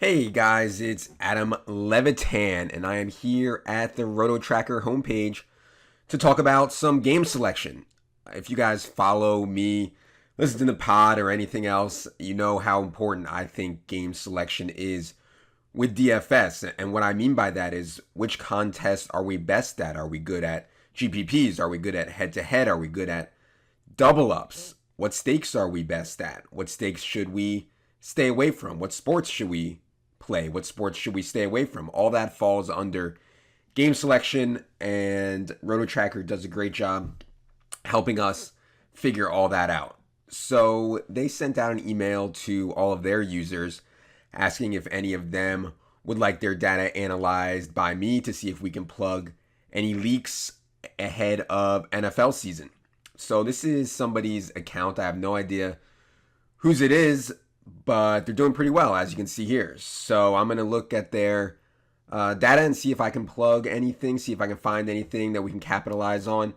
Hey guys, it's Adam Levitan, and I am here at the RotoTracker homepage to talk about some game selection. If you guys follow me, listen to the pod or anything else, you know how important I think game selection is with DFS. And what I mean by that is which contests are we best at? Are we good at GPPs? Are we good at head to head? Are we good at double ups? What stakes are we best at? What stakes should we stay away from? What sports should we play? What sports should we stay away from? All that falls under game selection, and RotoTracker does a great job helping us figure all that out. So they sent out an email to all of their users asking if any of them would like their data analyzed by me to see if we can plug any leaks ahead of NFL season. So this is somebody's account. I have no idea whose it is, but they're doing pretty well, as you can see here. So I'm going to look at their data and see if I can plug anything, see if I can find anything that we can capitalize on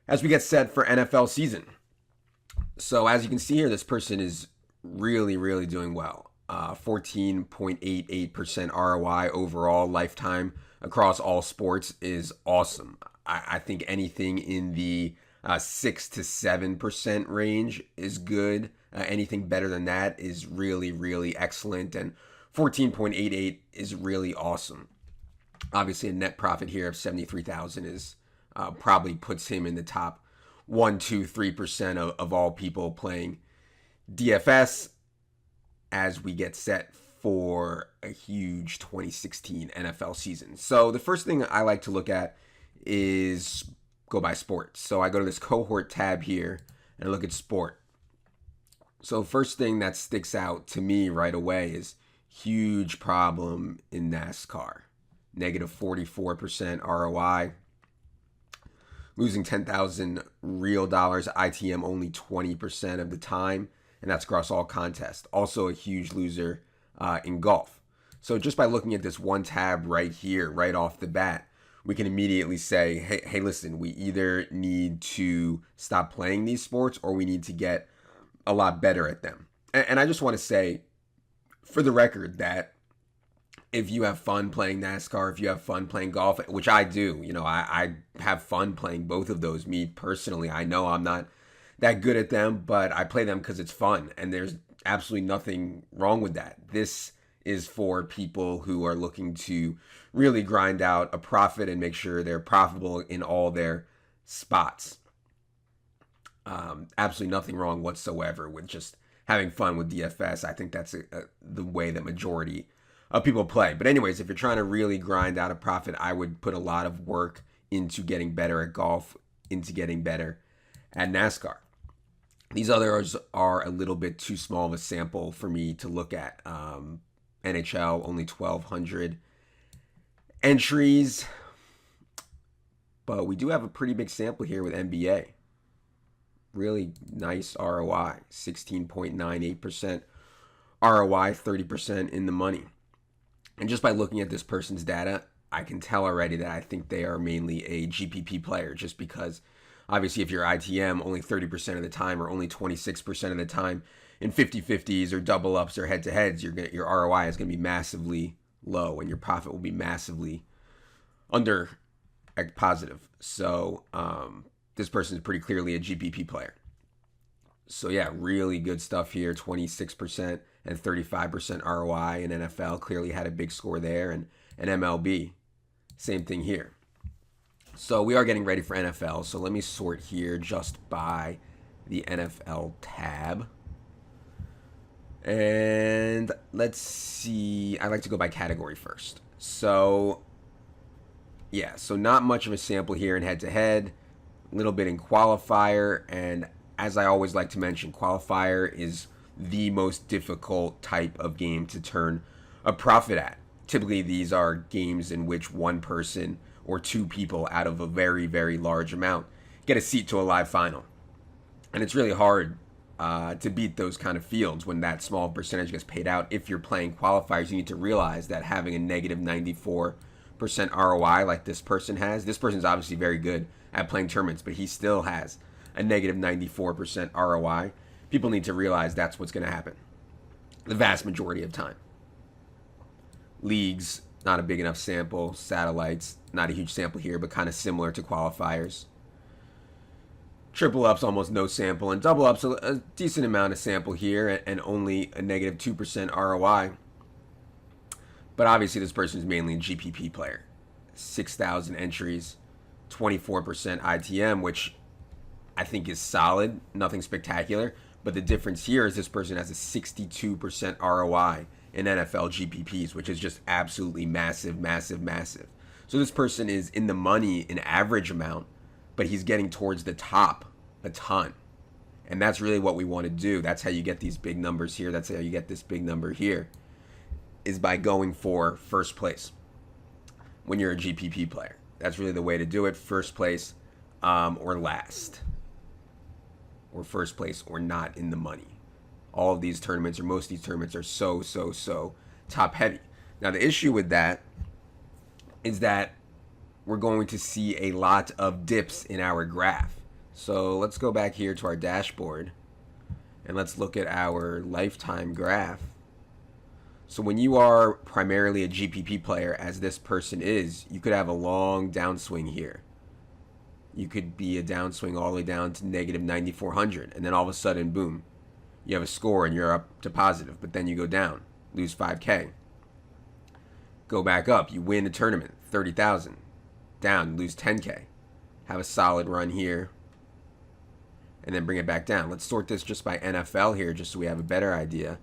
as we get set for NFL season. So as you can see here, this person is really doing well. 14.88% ROI overall lifetime across all sports is awesome. I think anything in the 6 to 7% range is good. Anything better than that is really excellent, and 14.88 is really awesome. Obviously, a net profit here of 73,000 is probably puts him in the top 1, 2, 3% of all people playing DFS as we get set for a huge 2016 NFL season. So the first thing I like to look at is go by sport. So I go to this cohort tab here and I look at sport. So first thing that sticks out to me right away is huge problem in NASCAR. Negative 44% ROI. Losing 10,000 real dollars, ITM only 20% of the time, and that's across all contests. Also a huge loser in golf. So just by looking at this one tab right here, right off the bat, we can immediately say, hey, listen, we either need to stop playing these sports or we need to get a lot better at them. And I just want to say, for the record, that if you have fun playing NASCAR, if you have fun playing golf, which I do, I have fun playing both of those. Me personally, I know I'm not that good at them, but I play them because it's fun, and there's absolutely nothing wrong with that. This is for people who are looking to really grind out a profit and make sure they're profitable in all their spots. Absolutely nothing wrong whatsoever with just having fun with DFS. I think that's the way that majority of people play. But anyways, if you're trying to really grind out a profit, I would put a lot of work into getting better at golf, into getting better at NASCAR. These others are a little bit too small of a sample for me to look at. NHL, only 1,200 entries. But we do have a pretty big sample here with NBA. Really nice ROI, 16.98% ROI, 30% in the money. And just by looking at this person's data, I can tell already that I think they are mainly a GPP player, just because obviously if you're ITM only 30% of the time or only 26% of the time in 50-50s or double ups or head to heads, your ROI is going to be massively low and your profit will be massively under positive. So this person is pretty clearly a GPP player. So yeah, really good stuff here. 26% and 35% ROI in NFL. Clearly had a big score there. And MLB, same thing here. So we are getting ready for NFL. So let me sort here just by the NFL tab. And let's see. I like to go by category first. So yeah, so not much of a sample here in head-to-head. A little bit in qualifier, and as I always like to mention, qualifier is the most difficult type of game to turn a profit at. Typically, these are games in which one person or two people out of a very large amount get a seat to a live final. And it's really hard to beat those kind of fields when that small percentage gets paid out. If you're playing qualifiers, you need to realize that having a negative 94% ROI like this person has, this person's obviously very good at playing tournaments, but he still has a negative 94% ROI. People need to realize that's what's going to happen the vast majority of time. Leagues, not a big enough sample. Satellites, not a huge sample here, but kind of similar to qualifiers. Triple ups, almost no sample, and double ups, a decent amount of sample here, and only a negative 2% ROI. But obviously, this person is mainly a GPP player. 6,000 entries, 24% ITM, which I think is solid, nothing spectacular. But the difference here is this person has a 62% ROI in NFL GPPs, which is just absolutely massive, massive, massive. So this person is in the money in average amount, but he's getting towards the top a ton. And that's really what we want to do. That's how you get these big numbers here. That's how you get this big number here, is by going for first place when you're a GPP player. That's really the way to do it. First place or last. Or first place or not in the money. All of these tournaments, or most of these tournaments, are so top heavy. Now the issue with that is that we're going to see a lot of dips in our graph. So let's go back here to our dashboard and let's look at our lifetime graph. So when you are primarily a GPP player, as this person is, you could have a long downswing here. You could be a downswing all the way down to negative 9,400, and then all of a sudden, boom, you have a score and you're up to positive, but then you go down, lose 5K. Go back up, you win a tournament, 30,000. Down, lose 10K. Have a solid run here, and then bring it back down. Let's sort this just by NFL here, just so we have a better idea.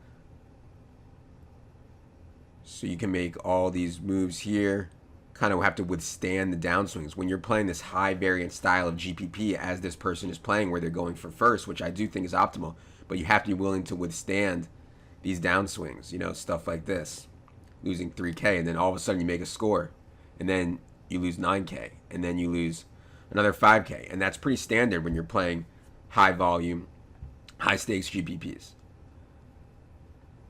So you can make all these moves here, kind of have to withstand the downswings. When you're playing this high variance style of GPP, as this person is playing, where they're going for first, which I do think is optimal, but you have to be willing to withstand these downswings, you know, stuff like this. Losing 3K, and then all of a sudden you make a score, and then you lose 9K, and then you lose another 5K. And that's pretty standard when you're playing high volume, high stakes GPPs.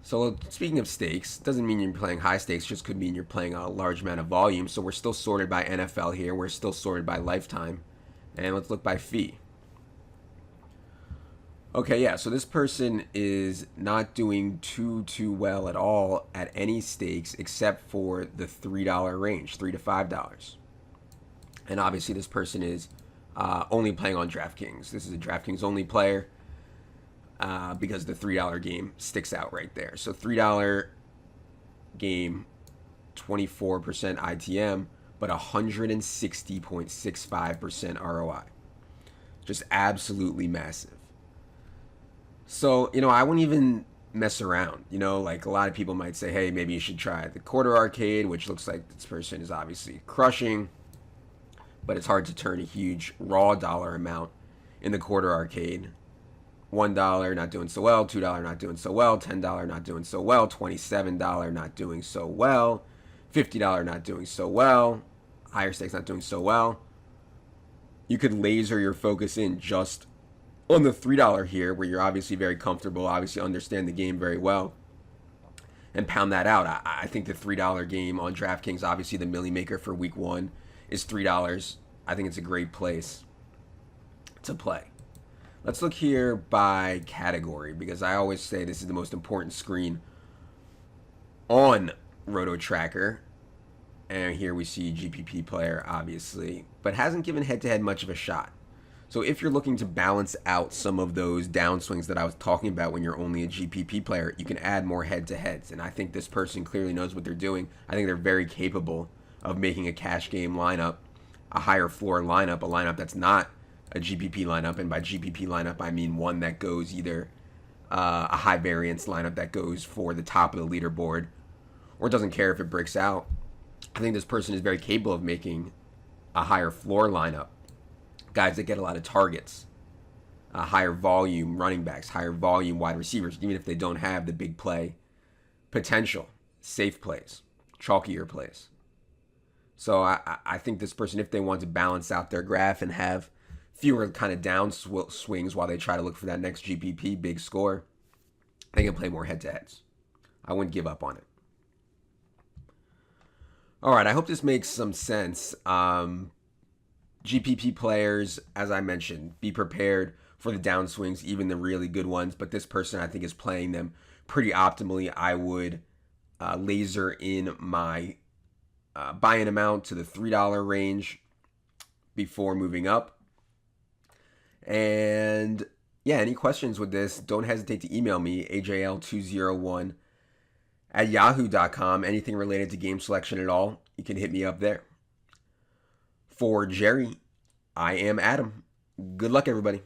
So speaking of stakes, doesn't mean you're playing high stakes, just could mean you're playing a large amount of volume. So we're still sorted by NFL here. We're still sorted by lifetime. And let's look by fee. Okay, yeah, so this person is not doing too well at all at any stakes except for the $3 range, $3 to $5. And obviously this person is only playing on DraftKings. This is a DraftKings only player. Because the $3 game sticks out right there. So $3 game, 24% ITM, but 160.65% ROI. Just absolutely massive. So, you know, I wouldn't even mess around. You know, like a lot of people might say, hey, maybe you should try the quarter arcade, which looks like this person is obviously crushing, but it's hard to turn a huge raw dollar amount in the quarter arcade. $1 not doing so well, $2 not doing so well, $10 not doing so well, $27 not doing so well, $50 not doing so well, higher stakes not doing so well. You could laser your focus in just on the $3 here, where you're obviously very comfortable, obviously understand the game very well, and pound that out. I think the $3 game on DraftKings, obviously the Millie Maker for week 1 is $3. I think it's a great place to play. Let's look here by category, because I always say this is the most important screen on RotoTracker. And here we see GPP player, obviously, but hasn't given head-to-head much of a shot. So if you're looking to balance out some of those downswings that I was talking about when you're only a GPP player, you can add more head-to-heads. And I think this person clearly knows what they're doing. I think they're very capable of making a cash game lineup, a higher floor lineup, a lineup that's not a GPP lineup, and by GPP lineup I mean one that goes either a high variance lineup that goes for the top of the leaderboard, or doesn't care if it breaks out. I think this person is very capable of making a higher floor lineup, guys that get a lot of targets, higher volume running backs, higher volume wide receivers, even if they don't have the big play potential, safe plays, chalkier plays. So I think this person, if they want to balance out their graph and have fewer kind of down swings while they try to look for that next GPP big score, they can play more head-to-heads. I wouldn't give up on it. All right, I hope this makes some sense. GPP players, as I mentioned, be prepared for the downswings, even the really good ones. But this person, I think, is playing them pretty optimally. I would laser in my buy-in amount to the $3 range before moving up. And yeah, any questions with this, don't hesitate to email me, ajl201@yahoo.com. Anything related to game selection at all, you can hit me up there. For Jerry, I am Adam. Good luck, everybody.